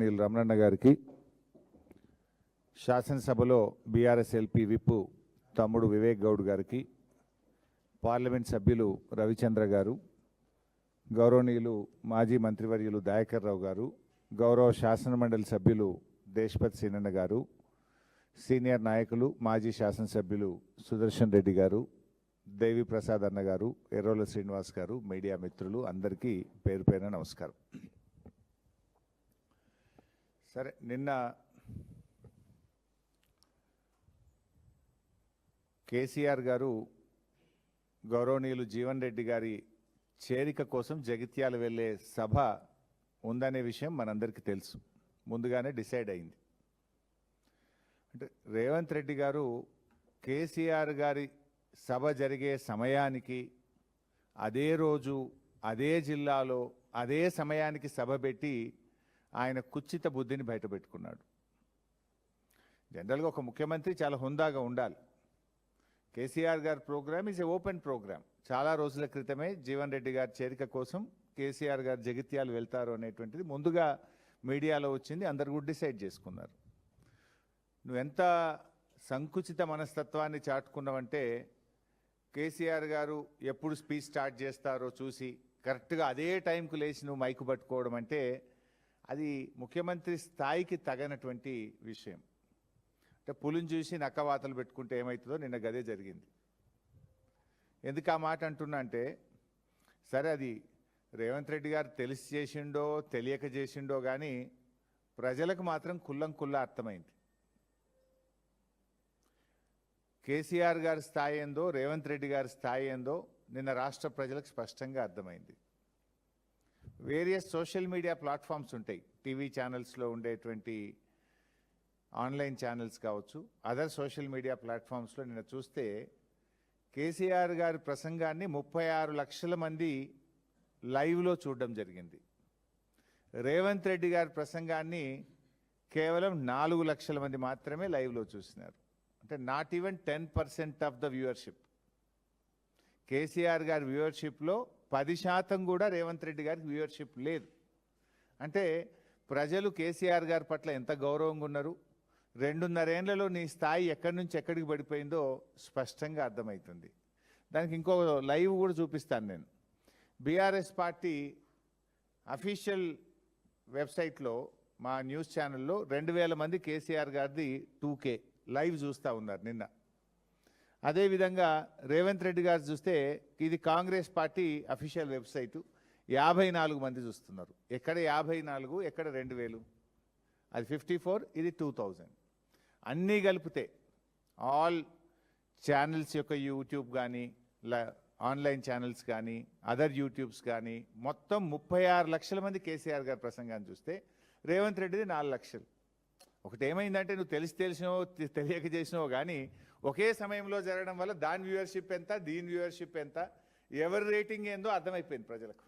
గౌరవనీయులు రమణన్న గారికి, శాసనసభలో బీఆర్ఎస్ ఎల్పీ విప్ తమ్ముడు వివేక్ గౌడ్ గారికి, పార్లమెంట్ సభ్యులు రవిచంద్ర గారు, గౌరవనీయులు మాజీ మంత్రివర్యులు దయాకర్ రావు గారు, గౌరవ శాసనమండలి సభ్యులు దేశపతి సీనన్న గారు, సీనియర్ నాయకులు మాజీ శాసనసభ్యులు సుదర్శన్ రెడ్డి గారు, దేవి ప్రసాద్ అన్న గారు, ఎర్రోల శ్రీనివాస్ గారు, మీడియా మిత్రులు అందరికీ పేరు పేరున నమస్కారం. సరే, నిన్న కేసీఆర్ గారు గౌరవనీయులు జీవన్ రెడ్డి గారి చేరిక కోసం జగిత్యాల వెళ్ళే సభ ఉందనే విషయం మనందరికీ తెలుసు, ముందుగానే డిసైడ్ అయింది. అంటే రేవంత్ రెడ్డి గారు కేసీఆర్ గారి సభ జరిగే సమయానికి అదే రోజు అదే జిల్లాలో అదే సమయానికి సభ పెట్టి ఆయన కుచ్చిత బుద్ధిని బయటపెట్టుకున్నాడు. జనరల్గా ఒక ముఖ్యమంత్రి చాలా హుందాగా ఉండాలి. కేసీఆర్ గారి programme is a open programme. చాలా రోజుల క్రితమే జీవన్ రెడ్డి గారి చేరిక కోసం కేసీఆర్ గారు జగిత్యాలు వెళ్తారు అనేటువంటిది ముందుగా మీడియాలో వచ్చింది, అందరు కూడా డిసైడ్ చేసుకున్నారు. నువ్వెంత సంకుచిత మనస్తత్వాన్ని చాటుకున్నావంటే, కేసీఆర్ గారు ఎప్పుడు స్పీచ్ స్టార్ట్ చేస్తారో చూసి కరెక్ట్గా అదే టైంకు లేచి నువ్వు మైకు పట్టుకోవడం అంటే అది ముఖ్యమంత్రి స్థాయికి తగనటువంటి విషయం. అంటే పులిని చూసి నక్కవాతలు పెట్టుకుంటే ఏమవుతుందో నిన్న గదే జరిగింది. ఎందుకు ఆ మాట అంటున్నా అంటే, సరే అది రేవంత్ రెడ్డి గారు తెలిసి చేసిండో తెలియక చేసిండో కానీ ప్రజలకు మాత్రం కుల్లం కుల్లా అర్థమైంది. కేసీఆర్ గారి స్థాయి ఏందో, రేవంత్ రెడ్డి గారి స్థాయి ఏందో నిన్న రాష్ట్ర ప్రజలకు స్పష్టంగా అర్థమైంది. వేరియస్ సోషల్ మీడియా ప్లాట్ఫామ్స్ ఉంటాయి, టీవీ ఛానల్స్లో ఉండేటువంటి ఆన్లైన్ ఛానల్స్ కావచ్చు, అదర్ సోషల్ మీడియా ప్లాట్ఫామ్స్లో నిన్న చూస్తే కేసీఆర్ గారి ప్రసంగాన్ని 36 లక్షల మంది లైవ్లో చూడడం జరిగింది. రేవంత్ రెడ్డి గారి ప్రసంగాన్ని కేవలం 4 లక్షల మంది మాత్రమే లైవ్లో చూసినారు. అంటే not even 10% of the viewership. KCR గారి వ్యూవర్షిప్లో 10% కూడా రేవంత్ రెడ్డి గారికి వ్యూవర్షిప్ లేదు. అంటే ప్రజలు కేసీఆర్ గారి పట్ల ఎంత గౌరవంగా ఉన్నారు, 2.5 ఏళ్లలో నీ స్థాయి ఎక్కడి నుంచి ఎక్కడికి పడిపోయిందో స్పష్టంగా అర్థమవుతుంది. దానికి ఇంకో లైవ్ కూడా చూపిస్తాను నేను. బీఆర్ఎస్ పార్టీ అఫీషియల్ వెబ్సైట్లో మా న్యూస్ ఛానల్లో 2000 మంది కేసీఆర్ గారిది 2K లైవ్ చూస్తూ ఉన్నారు నిన్న. అదేవిధంగా రేవంత్ రెడ్డి గారు చూస్తే ఇది కాంగ్రెస్ పార్టీ అఫీషియల్ వెబ్సైటు, 54 మంది చూస్తున్నారు. ఎక్కడ 54, ఎక్కడ 2000, అది 54, ఇది 2000. అన్నీ కలిపితే ఆల్ ఛానల్స్ యొక్క యూట్యూబ్ కానీ ఆన్లైన్ ఛానల్స్ కానీ అదర్ యూట్యూబ్స్ కానీ మొత్తం 36 లక్షల మంది కేసీఆర్ గారి ప్రసంగాన్ని చూస్తే రేవంత్ రెడ్డిది 4 లక్షలు. ఒకటి ఏమైందంటే నువ్వు తెలిసినో తెలియక చేసినావో కానీ ఒకే సమయంలో జరగడం వల్ల దాని వ్యూవర్షిప్ ఎంత, దీని వ్యూవర్షిప్ ఎంత, ఎవరి రేటింగ్ ఏందో అర్థమైపోయింది ప్రజలకు.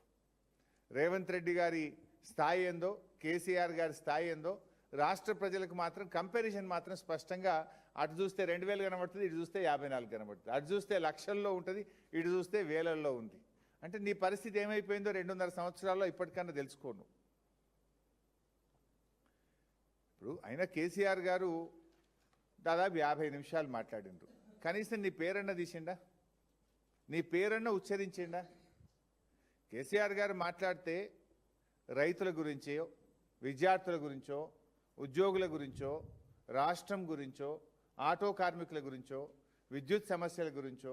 రేవంత్ రెడ్డి గారి స్థాయి ఏందో, కేసీఆర్ గారి స్థాయి ఏందో రాష్ట్ర ప్రజలకు మాత్రం కంపారిజన్ మాత్రం స్పష్టంగా అటు చూస్తే 2000 కనబడుతుంది, ఇటు చూస్తే 54 కనబడుతుంది. అటు చూస్తే లక్షల్లో ఉంటుంది, ఇటు చూస్తే వేలల్లో ఉంది. అంటే నీ పరిస్థితి ఏమైపోయిందో 2.5 సంవత్సరాల్లో ఇప్పటికన్నా తెలుసుకోను. ఇప్పుడు అయినా కేసీఆర్ గారు దాదాపు 50 నిమిషాలు మాట్లాడిండ్రు. కనీసం నీ పేరన్న తీసిండా, నీ పేరన్న ఉచ్చరించిండా? కేసీఆర్ గారు మాట్లాడితే రైతుల గురించో, విద్యార్థుల గురించో, ఉద్యోగుల గురించో, రాష్ట్రం గురించో, ఆటో కార్మికుల గురించో, విద్యుత్ సమస్యల గురించో,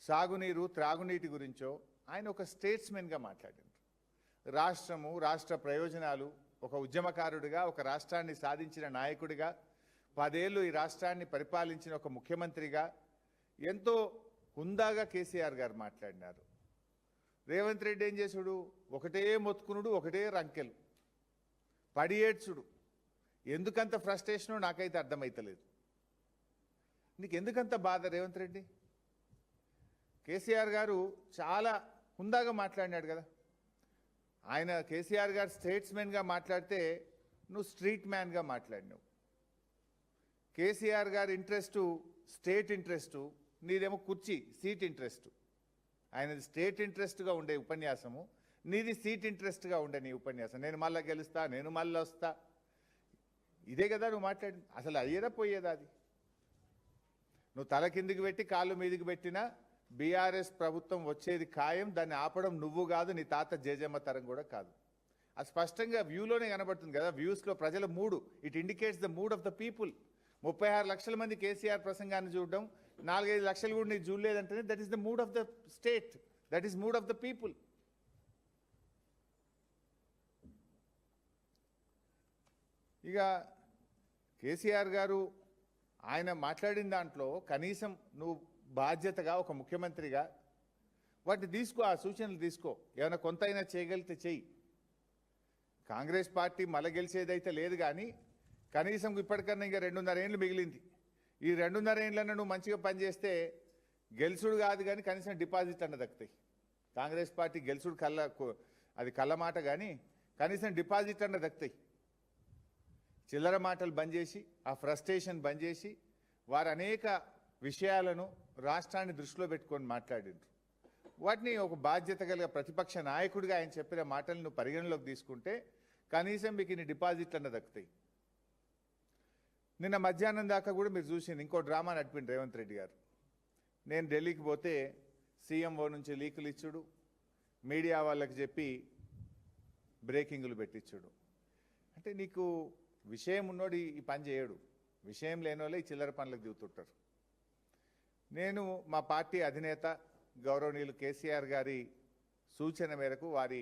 సాగునీరు త్రాగునీటి గురించో ఆయన ఒక స్టేట్స్మెన్గా మాట్లాడిండ్రు. రాష్ట్రము, రాష్ట్ర ప్రయోజనాలు, ఒక ఉద్యమకారుడిగా, ఒక రాష్ట్రాన్ని సాధించిన నాయకుడిగా, 10 ఏళ్ళు ఈ రాష్ట్రాన్ని పరిపాలించిన ఒక ముఖ్యమంత్రిగా ఎంతో హుందాగా కేసీఆర్ గారు మాట్లాడినారు. రేవంత్ రెడ్డి ఏం చేసుడు, ఒకటే మొత్తుకునుడు, ఒకటే రంకెలు, పడి ఏడ్చుడు. ఎందుకంత ఫ్రస్ట్రేషనో నాకైతే అర్థమైతలేదు. నీకు ఎందుకంత బాధ రేవంత్ రెడ్డి? కేసీఆర్ గారు చాలా హుందాగా మాట్లాడినాడు కదా. ఆయన కేసీఆర్ గారు స్టేట్స్మెన్గా మాట్లాడితే నువ్వు స్ట్రీట్ మ్యాన్గా మాట్లాడినావు. కేసీఆర్ గారి ఇంట్రెస్టు స్టేట్ ఇంట్రెస్టు, నీదేమో కుర్చీ సీట్ ఇంట్రెస్టు. ఆయనది స్టేట్ ఇంట్రెస్ట్గా ఉండే ఉపన్యాసము, నీది సీట్ ఇంట్రెస్ట్గా ఉండే నీ ఉపన్యాసం. నేను మళ్ళీ గెలుస్తా, నేను మళ్ళీ వస్తా, ఇదే కదా నువ్వు మాట్లాడింది. అసలు అయ్యేదా పోయేదా అది? నువ్వు తల కిందికి పెట్టి కాళ్ళు మీదికి పెట్టినా బీఆర్ఎస్ ప్రభుత్వం వచ్చేది ఖాయం. దాన్ని ఆపడం నువ్వు కాదు, నీ తాత జేజమ్మ తరం కూడా కాదు. అది స్పష్టంగా వ్యూలోనే కనబడుతుంది కదా. వ్యూస్లో ప్రజల మూడు, it indicates the mood of the people. 36 లక్షల మంది కేసీఆర్ ప్రసంగాన్ని చూడడం, 4-5 లక్షలు కూడా నీకు చూడలేదంటేనే that is the mood of the state, that is mood of the people. ఇక కేసీఆర్ గారు ఆయన మాట్లాడిన దాంట్లో కనీసం నువ్వు బాధ్యతగా ఒక ముఖ్యమంత్రిగా వాటిని తీసుకో, ఆ సూచనలు తీసుకో. ఏమైనా కొంత అయినా చేయగలిగితే చెయ్యి. కాంగ్రెస్ పార్టీ మళ్ళీ గెలిచేదైతే లేదు, కానీ కనీసం ఇప్పటికన్నా ఇంకా 2.5 ఏళ్ళు మిగిలింది. ఈ 2.5 ఏళ్ళన్నా నువ్వు మంచిగా పనిచేస్తే గెలుసుడు కాదు కానీ కనీసం డిపాజిట్ అన్న దక్కుతాయి. కాంగ్రెస్ పార్టీ గెలుసుడు అది కళ్ళ మాట, కానీ కనీసం డిపాజిట్ అన్న దక్కుతాయి. చిల్లర మాటలు బంద్ చేసి, ఆ ఫ్రస్ట్రేషన్ బంద్ చేసి, వారు అనేక విషయాలను రాష్ట్రాన్ని దృష్టిలో పెట్టుకొని మాట్లాడిండ్రు. వాటిని ఒక బాధ్యత కలిగిన ప్రతిపక్ష నాయకుడిగా ఆయన చెప్పిన మాటలను పరిగణలోకి తీసుకుంటే కనీసం మీకు ఇన్ని డిపాజిట్లు అన్న దక్కుతాయి. నిన్న మధ్యాహ్నం దాకా కూడా మీరు చూసింది ఇంకో డ్రామా నడిపిండు రేవంత్ రెడ్డి గారు. నేను ఢిల్లీకి పోతే సీఎంఓ నుంచి లీకులు ఇచ్చుడు, మీడియా వాళ్ళకి చెప్పి బ్రేకింగ్లు పెట్టించుడు. అంటే నీకు విషయం ఉన్నోడు ఈ పని చేయడు, విషయం లేని వాళ్ళే ఈ చిల్లర పనులకు దిగుతుంటారు. నేను మా పార్టీ అధినేత గౌరవనీయులు కేసీఆర్ గారి సూచన మేరకు, వారి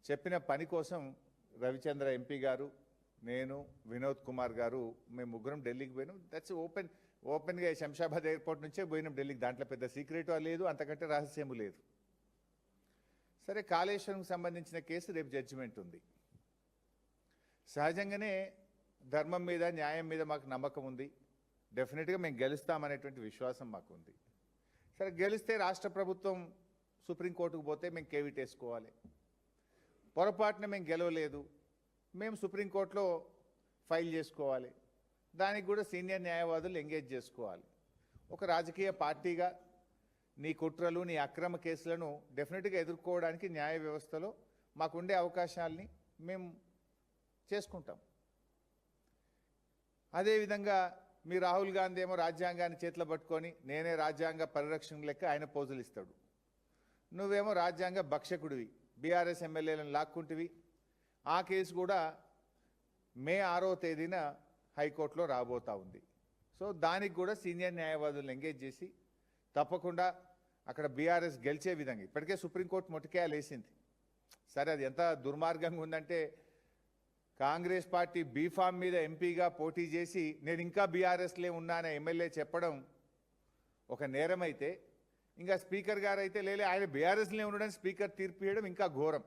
చెప్పిన పని కోసం రవిచంద్ర ఎంపీ గారు, నేను, వినోద్ కుమార్ గారు, మేము ముగ్గురం ఢిల్లీకి పోయినాం. దట్స్ ఓపెన్గా శంషాబాద్ ఎయిర్పోర్ట్ నుంచే పోయినాం ఢిల్లీకి. దాంట్లో పెద్ద సీక్రెట్ లేదు, అంతకంటే రహస్యము లేదు. సరే, కాళేశ్వరంకి సంబంధించిన కేసు రేపు జడ్జిమెంట్ ఉంది. సహజంగానే ధర్మం మీద, న్యాయం మీద మాకు నమ్మకం ఉంది. డెఫినెట్గా మేము గెలుస్తామనేటువంటి విశ్వాసం మాకు ఉంది. సరే, గెలిస్తే రాష్ట్ర ప్రభుత్వం సుప్రీంకోర్టుకు పోతే మేము కేవిట్ వేసుకోవాలి. పొరపాటున మేము గెలవలేదు, మేము సుప్రీంకోర్టులో ఫైల్ చేసుకోవాలి. దానికి కూడా సీనియర్ న్యాయవాదులు ఎంగేజ్ చేసుకోవాలి. ఒక రాజకీయ పార్టీగా నీ కుట్రలు, నీ అక్రమ కేసులను డెఫినెట్గా ఎదుర్కోవడానికి న్యాయ వ్యవస్థలో మాకుండే అవకాశాలని మేము చేసుకుంటాం. అదేవిధంగా మీ రాహుల్ గాంధీ ఏమో రాజ్యాంగాన్ని చేతిలో పట్టుకొని నేనే రాజ్యాంగ పరిరక్షణ లెక్క ఆయన పోజులు ఇస్తాడు. నువ్వేమో రాజ్యాంగ భక్షకుడివి, బీఆర్ఎస్ ఎమ్మెల్యేలను లాక్కుంటివి. ఆ కేసు కూడా మే 6వ తేదీన హైకోర్టులో రాబోతా ఉంది. సో దానికి కూడా సీనియర్ న్యాయవాదులను ఎంగేజ్ చేసి తప్పకుండా అక్కడ బీఆర్ఎస్ గెలిచే విధంగా, ఇప్పటికే సుప్రీంకోర్టు మొట్టికాయలు వేసింది. సరే, అది ఎంత దుర్మార్గంగా ఉందంటే, కాంగ్రెస్ పార్టీ బీఫామ్ మీద ఎంపీగా పోటీ చేసి నేను ఇంకా బీఆర్ఎస్లే ఉన్నానని ఎమ్మెల్యే చెప్పడం ఒక నేరం అయితే, ఇంకా స్పీకర్ గారు అయితే లేలే ఆయన బీఆర్ఎస్లే ఉండడానికి స్పీకర్ తీర్పు ఇవ్వడం ఇంకా ఘోరం.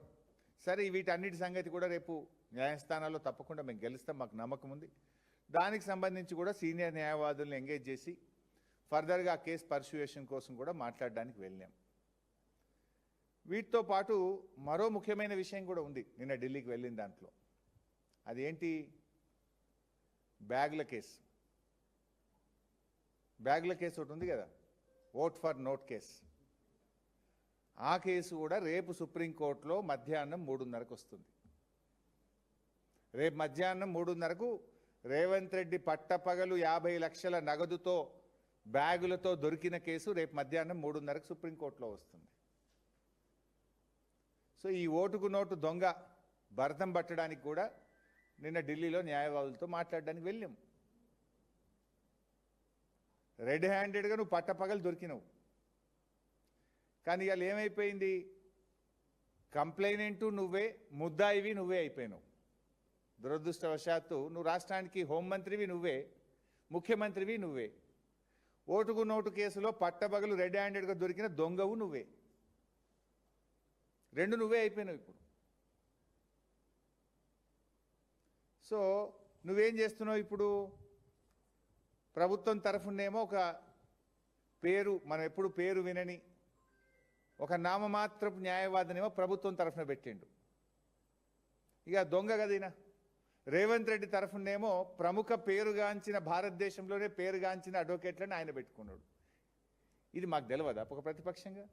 సరే, వీటన్నిటి సంగతి కూడా రేపు న్యాయస్థానాల్లో తప్పకుండా మేము గెలుస్తాం, మాకు నమ్మకం ఉంది. దానికి సంబంధించి కూడా సీనియర్ న్యాయవాదులను ఎంగేజ్ చేసి ఫర్దర్గా కేసు పర్సుయేషన్ కోసం కూడా మాట్లాడడానికి వెళ్ళాం. వీటితో పాటు మరో ముఖ్యమైన విషయం కూడా ఉంది నిన్న ఢిల్లీకి వెళ్ళిన దాంట్లో. అదేంటి? బ్యాగుల కేసు. బ్యాగుల కేసు ఒకటి ఉంది కదా, ఓట్ ఫర్ నోట్ కేసు. ఆ కేసు కూడా రేపు సుప్రీంకోర్టులో మధ్యాహ్నం 3:30కు వస్తుంది. రేపు మధ్యాహ్నం 3:30కు రేవంత్ రెడ్డి పట్టపగలు 50 లక్షల నగదుతో బ్యాగులతో దొరికిన కేసు రేపు మధ్యాహ్నం 3:30కు సుప్రీంకోర్టులో వస్తుంది. సో ఈ ఓటుకు నోటు దొంగ భరతం పట్టడానికి కూడా నిన్న ఢిల్లీలో న్యాయవాదులతో మాట్లాడడానికి వెళ్ళాం. రెడ్ హ్యాండెడ్గా నువ్వు పట్టపగలు దొరికినావు. కానీ ఇవాళ ఏమైపోయింది? కంప్లైనెంటు నువ్వే, ముద్దాయివి నువ్వే అయిపోయినావు. దురదృష్టవశాత్తు నువ్వు రాష్ట్రానికి హోంమంత్రివి నువ్వే, ముఖ్యమంత్రివి నువ్వే. ఓటుకు నోటు కేసులో పట్టపగలు రెడ్ హ్యాండెడ్గా దొరికిన దొంగవు నువ్వే. రెండు నువ్వే అయిపోయినావు ఇప్పుడు. సో నువ్వేం చేస్తున్నావు ఇప్పుడు? ప్రభుత్వం తరఫునేమో ఒక పేరు, మనం ఎప్పుడు పేరు వినని ఒక నామమాత్రపు న్యాయవాదినేమో ప్రభుత్వం తరఫున పెట్టిండు. ఇక దొంగ కదీనా. రేవంత్ రెడ్డి తరఫునేమో ప్రముఖ పేరుగాంచిన, భారతదేశంలోనే పేరుగాంచిన అడ్వకేట్లను ఆయన పెట్టుకున్నాడు. ఇది మాకు తెలియదా ఒక ప్రతిపక్షంగా?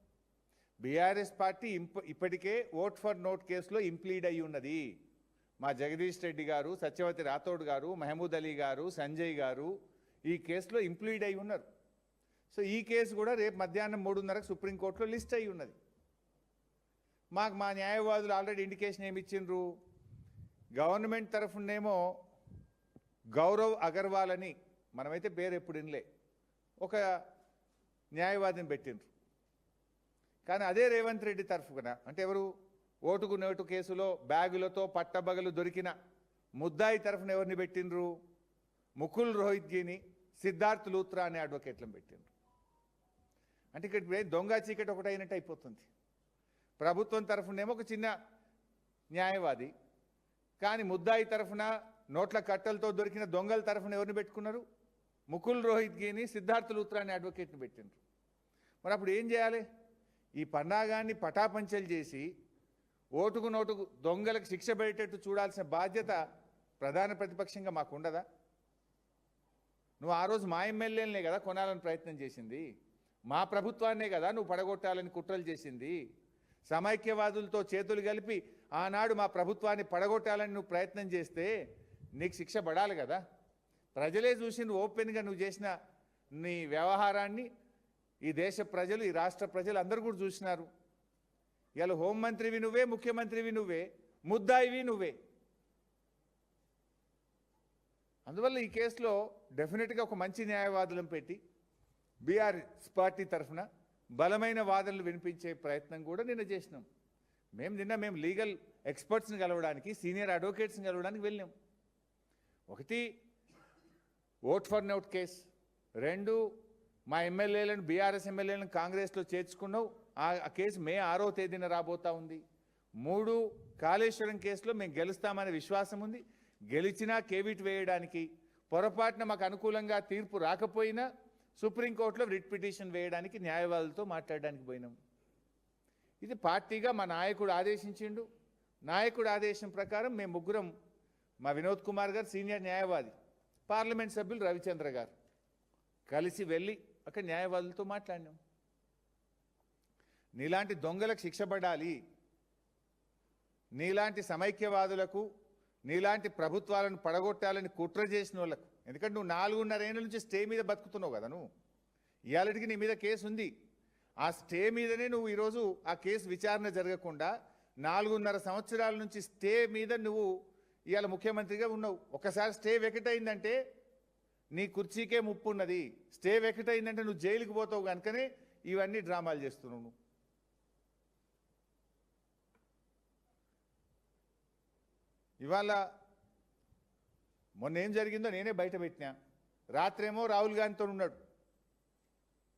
బీఆర్ఎస్ పార్టీ ఇప్పటికే ఓట్ ఫర్ నోట్ కేసులో ఇంప్లీడ్ అయి ఉన్నది. మా జగదీష్ రెడ్డి గారు, సత్యవతి రాథోడ్ గారు, మహమూద్ అలీ గారు, సంజయ్ గారు ఈ కేసులో ఇంప్లీడ్ అయి ఉన్నారు. సో ఈ కేసు కూడా రేపు మధ్యాహ్నం 3:30కు సుప్రీంకోర్టులో లిస్ట్ అయి ఉన్నది. మాకు మా న్యాయవాదులు ఆల్రెడీ ఇండికేషన్ ఏమి ఇచ్చిండ్రు, గవర్నమెంట్ తరఫునేమో గౌరవ్ అగర్వాల్ అని, మనమైతే పేరు ఎప్పుడు వినలే, ఒక న్యాయవాదిని పెట్టిండ్రు. కానీ అదే రేవంత్ రెడ్డి తరఫున, అంటే ఎవరు, ఓటుకు నోటు కేసులో బ్యాగులతో పట్టబగలు దొరికిన ముద్దాయి తరఫున ఎవరిని పెట్టిండ్రు, ముకుల్ రోహిత్గిని, సిద్ధార్థ్ లూత్రా అనే అడ్వకేట్లను పెట్టిండ్రు. అంటే ఇక్కడ దొంగ చీకటి ఒకటి అయినట్టు అయిపోతుంది. ప్రభుత్వం తరఫునేమో ఒక చిన్న న్యాయవాది, కానీ ముద్దాయి తరఫున నోట్ల కట్టలతో దొరికిన దొంగల తరఫున ఎవరిని పెట్టుకున్నారు, ముకుల్ రోహిత్గిని, సిద్ధార్థ్ లూత్రా అనే అడ్వకేట్ని పెట్టిండ్రు. మరి అప్పుడు ఏం చేయాలి? ఈ పన్నాగాన్ని పటాపంచలు చేసి ఓటుకు నోటుకు దొంగలకు శిక్ష పడేటట్టు చూడాల్సిన బాధ్యత ప్రధాన ప్రతిపక్షంగా మాకు ఉండదా? నువ్వు ఆ రోజు మా ఎమ్మెల్యేలనే కదా కొనాలని ప్రయత్నం చేసింది, మా ప్రభుత్వాన్నే కదా నువ్వు పడగొట్టాలని కుట్రలు చేసింది, సమైక్యవాదులతో చేతులు కలిపి ఆనాడు మా ప్రభుత్వాన్ని పడగొట్టాలని నువ్వు ప్రయత్నం చేస్తే నీకు శిక్ష పడాలి కదా. ప్రజలే చూసి నువ్వు ఓపెన్గా నువ్వు చేసిన నీ వ్యవహారాన్ని ఈ దేశ ప్రజలు, ఈ రాష్ట్ర ప్రజలు అందరూ కూడా చూసినారు. ఇలా హోంమంత్రివి నువ్వే, ముఖ్యమంత్రివి నువ్వే, ముద్దాయివి నువ్వే. అందువల్ల ఈ కేసులో డెఫినెట్గా ఒక మంచి న్యాయవాదులను పెట్టి బీఆర్ఎస్ పార్టీ తరఫున బలమైన వాదనలు వినిపించే ప్రయత్నం కూడా నిన్న చేసినాం. మేము లీగల్ ఎక్స్పర్ట్స్ని కలవడానికి, సీనియర్ అడ్వకేట్స్ని కలవడానికి వెళ్ళాం. ఒకటి ఓట్ ఫర్ నోట్ కేసు, 2 మా ఎమ్మెల్యేలను, బీఆర్ఎస్ ఎమ్మెల్యేలను కాంగ్రెస్లో చేర్చుకున్నావు, ఆ కేసు మే 6వ తేదీన రాబోతా ఉంది. 3 కాళేశ్వరం కేసులో మేము గెలుస్తామనే విశ్వాసం ఉంది. గెలిచినా కేవిట్ వేయడానికి, పొరపాటున మాకు అనుకూలంగా తీర్పు రాకపోయినా సుప్రీంకోర్టులో రిట్ పిటిషన్ వేయడానికి న్యాయవాదులతో మాట్లాడడానికి పోయినాం. ఇది పార్టీగా మా నాయకుడు ఆదేశించిండు. నాయకుడు ఆదేశం ప్రకారం మేము ముగ్గురం, మా వినోద్ కుమార్ గారు సీనియర్ న్యాయవాది, పార్లమెంట్ సభ్యులు రవిచంద్ర గారు కలిసి వెళ్ళి అక్కడ న్యాయవాదులతో మాట్లాడినాం. నీలాంటి దొంగలకు శిక్ష పడాలి, నీలాంటి సమైక్యవాదులకు, నీలాంటి ప్రభుత్వాలను పడగొట్టాలని కుట్ర చేసిన వాళ్ళకు, ఎందుకంటే నువ్వు 4.5 ఏళ్ళ నుంచి స్టే మీద బతుకుతున్నావు కదా. నువ్వు ఇవాళకి నీ మీద కేసు ఉంది, ఆ స్టే మీదనే నువ్వు ఈరోజు ఆ కేసు విచారణ జరగకుండా 4.5 సంవత్సరాల నుంచి స్టే మీద నువ్వు ఇవాళ ముఖ్యమంత్రిగా ఉన్నావు. ఒకసారి స్టే వెకెట్ అయిందంటే నీ కుర్చీకే ముప్పు ఉన్నది. స్టే వెకెట్ అయిందంటే నువ్వు జైలుకి పోతావు, కనుకనే ఇవన్నీ డ్రామాలు చేస్తున్నావు నువ్వు. ఇవాళ మొన్న ఏం జరిగిందో నేనే బయట పెట్టినా. రాత్రేమో రాహుల్ గాంధీతో ఉన్నాడు,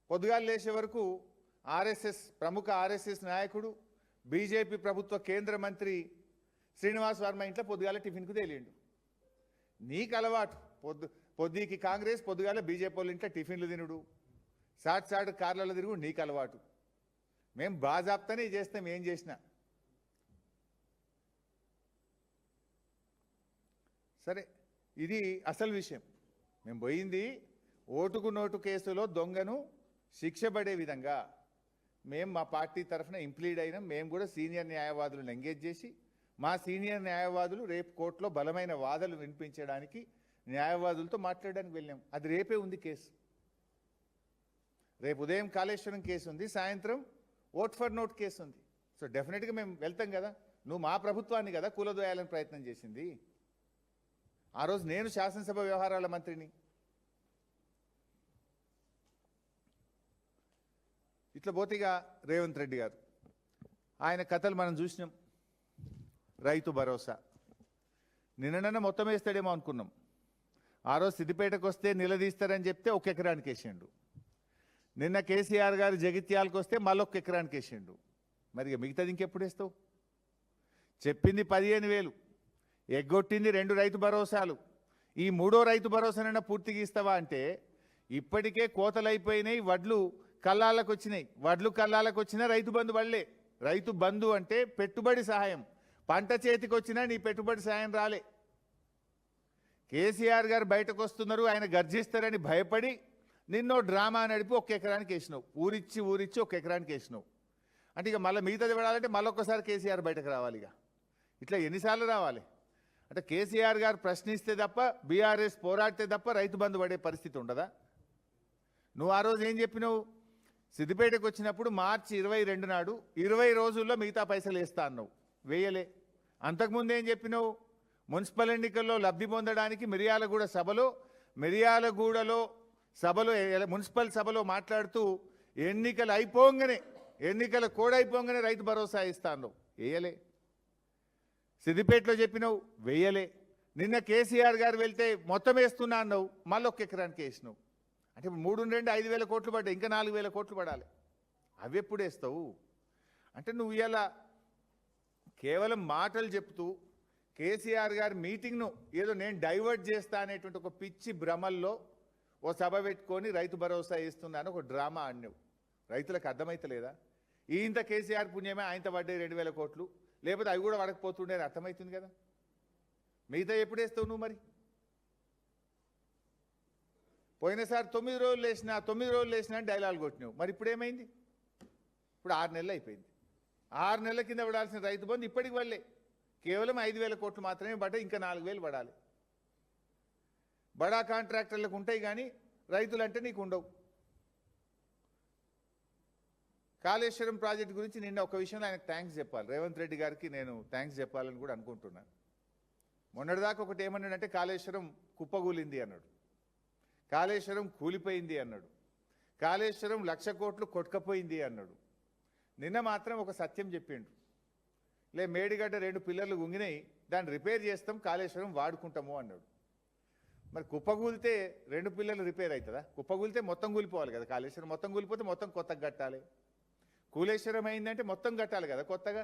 పొద్దుగాలు లేచే వరకు ప్రముఖ ఆర్ఎస్ఎస్ నాయకుడు, బీజేపీ ప్రభుత్వ కేంద్ర మంత్రి శ్రీనివాస్ వర్మ ఇంట్లో పొద్దుగాల టిఫిన్కు తేలిండు. నీకు అలవాటు, పొద్దుకి కాంగ్రెస్, పొద్దుగాల బీజేపీ వాళ్ళ ఇంట్లో టిఫిన్లు తినుడు, సాట్ కార్లలో తిరుగు నీకు అలవాటు. మేము బాజాప్తానే చేస్తాం ఏం చేసినా. సరే, ఇది అసలు విషయం. మేము పోయింది ఓటుకు నోటు కేసులో దొంగను శిక్ష పడే విధంగా మేము మా పార్టీ తరఫున ఇంప్లీడ్ అయినాం. మేము కూడా సీనియర్ న్యాయవాదులను ఎంగేజ్ చేసి, మా సీనియర్ న్యాయవాదులు రేపు కోర్టులో బలమైన వాదనలు వినిపించడానికి న్యాయవాదులతో మాట్లాడడానికి వెళ్ళాం. అది రేపే ఉంది కేసు. రేపు ఉదయం కాళేశ్వరం కేసు ఉంది, సాయంత్రం ఓట్ ఫర్ నోట్ కేసు ఉంది. సో డెఫినెట్గా మేము వెళ్తాం కదా. నువ్వు మా ప్రభుత్వాన్ని కదా కూలదోయాలని ప్రయత్నం చేసింది. ఆ రోజు నేను శాసనసభ వ్యవహారాల మంత్రిని. ఇట్లా పోతేగా రేవంత్ రెడ్డి గారు, ఆయన కథలు మనం చూసినాం. రైతు భరోసా నిన్ననన్న మొత్తం వేస్తాడేమో అనుకున్నాం. ఆ రోజు సిద్దిపేటకు వస్తే నిలదీస్తారని చెప్తే 1 ఎకరానికి వేసిండు. నిన్న కేసీఆర్ గారు జగిత్యాలకు వస్తే మళ్ళీ 1 ఎకరానికి వేసిండు. మరి మిగతాది ఇంకెప్పుడు వేస్తావు? చెప్పింది 15,000, ఎగ్గొట్టింది 2 రైతు భరోసాలు. ఈ 3వ రైతు భరోసానైనా పూర్తిగా ఇస్తావా అంటే ఇప్పటికే కోతలైపోయినాయి, వడ్లు కల్లాలకు వచ్చినాయి. వడ్లు కల్లాలకు వచ్చినా రైతు బంధు పడలే. రైతు బంధు అంటే పెట్టుబడి సహాయం. పంట చేతికి వచ్చినా నీ పెట్టుబడి సహాయం రాలే. కేసీఆర్ గారు బయటకు వస్తున్నారు, ఆయన గర్జిస్తారని భయపడి నిన్నో డ్రామా నడిపి 1 ఎకరానికి వేసినావు. ఊరిచ్చి 1 ఎకరానికి వేసినావు. అంటే ఇక మళ్ళీ మిగతాది పడాలంటే మళ్ళొక్కసారి కేసీఆర్ బయటకు రావాలి. ఇక ఇట్లా ఎన్నిసార్లు రావాలి? అంటే కేసీఆర్ గారు ప్రశ్నిస్తే తప్ప బీఆర్ఎస్ పోరాడితే తప్ప రైతు బంధు పడే పరిస్థితి ఉండదా? నువ్వు ఆ రోజు ఏం చెప్పినావు? సిద్దిపేటకు వచ్చినప్పుడు మార్చి 22 నాడు 20 రోజుల్లో మిగతా పైసలు వేస్తా అన్నావు, వేయలే. అంతకుముందు ఏం చెప్పినావు? మున్సిపల్ ఎన్నికల్లో లబ్ధి పొందడానికి మిర్యాలగూడలో మున్సిపల్ సభలో మాట్లాడుతూ ఎన్నికల కోడ్ అయిపోగానే రైతు భరోసా ఇస్తా అన్నావు, వేయలే. సిద్దిపేటలో చెప్పినావు, వేయలే. నిన్న కేసీఆర్ గారు వెళ్తే మొత్తం వేస్తున్నా అన్నావు, మళ్ళీ 1 ఎకరానికి వేసినావు. అంటే 3 5,000 కోట్లు పడ్డాయి, ఇంకా 4,000 కోట్లు పడాలి. అవి ఎప్పుడు వేస్తావు? అంటే నువ్వు ఇలా కేవలం మాటలు చెప్తూ కేసీఆర్ గారి మీటింగ్ను ఏదో నేను డైవర్ట్ చేస్తా అనేటువంటి ఒక పిచ్చి భ్రమల్లో ఓ సభ పెట్టుకొని రైతు భరోసా ఇస్తున్నాను ఒక డ్రామా ఆడినావు. రైతులకు అర్థమైతలేదా? ఇంత కేసీఆర్ పుణ్యమే ఆయనతో పడ్డాయి 2,000 కోట్లు, లేకపోతే అవి కూడా పడకపోతుండే అర్థమవుతుంది కదా. మిగతా ఎప్పుడు వేస్తావు నువ్వు? మరి పోయినసారి 9 రోజులు వేసినా అని డైలాగ్ కొట్టినావు. మరి ఇప్పుడు ఏమైంది? ఇప్పుడు 6 నెలలు అయిపోయింది. 6 నెలల కింద పడాల్సిన రైతు బంధు ఇప్పటికి వల్లే కేవలం 5,000 కోట్లు మాత్రమే పడ్డాయి, ఇంకా 4,000 పడాలి. బడా కాంట్రాక్టర్లకు ఉంటాయి కానీ రైతులంటే నీకు ఉండవు. కాళేశ్వరం ప్రాజెక్టు గురించి నిన్న ఒక విషయంలో ఆయనకు థ్యాంక్స్ చెప్పాలి. రేవంత్ రెడ్డి గారికి నేను థ్యాంక్స్ చెప్పాలని కూడా అనుకుంటున్నాను. మొన్నటిదాకా ఒకటి ఏమన్నాడంటే కాళేశ్వరం కుప్పగూలింది అన్నాడు, కాళేశ్వరం కూలిపోయింది అన్నాడు, కాళేశ్వరం 1,00,000 కోట్లు కొట్టుకపోయింది అన్నాడు. నిన్న మాత్రం ఒక సత్యం చెప్పిండు. మేడిగడ్డ 2 పిల్లర్లు గుంగినాయి, దాన్ని రిపేర్ చేస్తాం, కాళేశ్వరం వాడుకుంటాము అన్నాడు. మరి కుప్పగూలితే 2 పిల్లర్లు రిపేర్ అవుతుందా? కుప్పగూలితే మొత్తం కూలిపోవాలి కదా. కాళేశ్వరం మొత్తం కూలిపోతే మొత్తం కొత్తగా కట్టాలి. కూలేశ్వరం అయిందంటే మొత్తం కట్టాలి కదా కొత్తగా.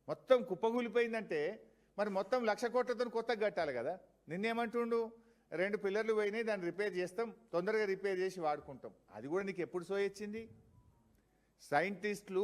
మొత్తం కుప్పగూలిపోయిందంటే మరి మొత్తం 1,00,000 కోట్లతో కొత్తగా కట్టాలి కదా. నిన్నేమంటుండు? 2 పిల్లర్లు పోయినాయి, దాన్ని రిపేర్ చేస్తాం, తొందరగా రిపేర్ చేసి వాడుకుంటాం. అది కూడా నీకు ఎప్పుడు సోయొచ్చింది? సైంటిస్టులు